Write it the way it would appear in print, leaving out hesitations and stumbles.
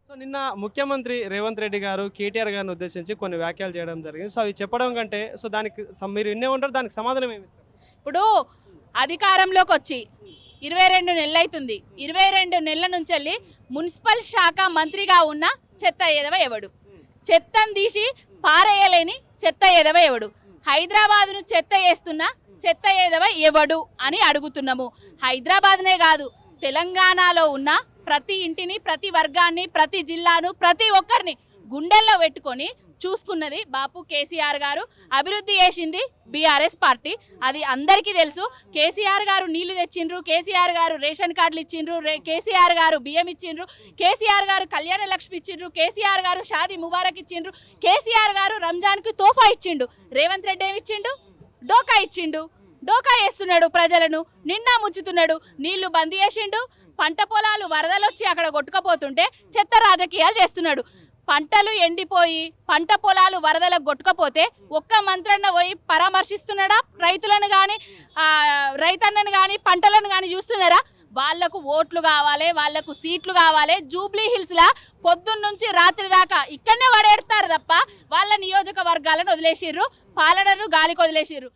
So నిన్న ముఖ్యమంత్రి రేవంత్ రెడ్డి గారు కేటీఆర్ గారిని ఉద్దేశించి కొన్ని వ్యాఖ్యలు చేయడం జరిగింది. సో అవి చెప్పడం కంటే సో దానికి మీరు వినే ఉంటారు, దానికి సమాధానం ఏమి ఇస్తారు? ఇప్పుడు అధికారంలోకి వచ్చి 22 నెలలు అవుతుంది. 22 నెలల నుంచి వెళ్ళి మున్సిపల్ శాఖ మంత్రిగా ఉన్న చెత్త ఎదవ ఎవడు? చెత్తను తీసి పారేయలేని చెత్త ఎదవ ఎవడు? హైదరాబాద్ను చెత్త వేస్తున్న చెత్త ఎదవ ఎవడు అని అడుగుతున్నాము. హైదరాబాద్నే కాదు, తెలంగాణలో ఉన్న ప్రతి ఇంటిని, ప్రతి వర్గాన్ని, ప్రతి జిల్లాను, ప్రతి ఒక్కరిని గుండెల్లో పెట్టుకొని చూసుకున్నది బాపు కేసీఆర్ గారు. అభివృద్ధి చేసింది బీఆర్ఎస్ పార్టీ, అది అందరికీ తెలుసు. కేసీఆర్ గారు నీళ్లు తెచ్చిండ్రు, కేసీఆర్ గారు రేషన్ కార్డులు ఇచ్చిండ్రు, కేసీఆర్ గారు బియ్యం ఇచ్చిండ్రు, కేసీఆర్ గారు కళ్యాణ లక్ష్మి ఇచ్చిండ్రు, కేసీఆర్ గారు షాదీ ముబారక్ ఇచ్చిండ్రు, కేసీఆర్ గారు రంజాన్కి తోఫా ఇచ్చిండు. రేవంత్ రెడ్డి ఏమి ఇచ్చిండు? డోకా ఇచ్చిండు. డోకా వేస్తున్నాడు, ప్రజలను నిండా ముంచుతున్నాడు. నీళ్లు బంద్ చేసిండు. పంట పొలాలు వరదలు వచ్చి అక్కడ కొట్టుకపోతుంటే చెత్త రాజకీయాలు చేస్తున్నాడు. పంటలు ఎండిపోయి పంట పొలాలు వరదలకు కొట్టుకపోతే ఒక్క మంత్రన్న పోయి పరామర్శిస్తున్నాడా? రైతులను కానీ రైతన్నను కానీ పంటలను కానీ చూస్తున్నారా? వాళ్లకు ఓట్లు కావాలి, వాళ్లకు సీట్లు కావాలి. జూబ్లీ హిల్స్లా పొద్దున్న నుంచి రాత్రి దాకా ఇక్కడనే పడేడతారు తప్ప వాళ్ళ నియోజకవర్గాలను వదిలేసిర్రు, పాలనను గాలికి వదిలేసిర్రు.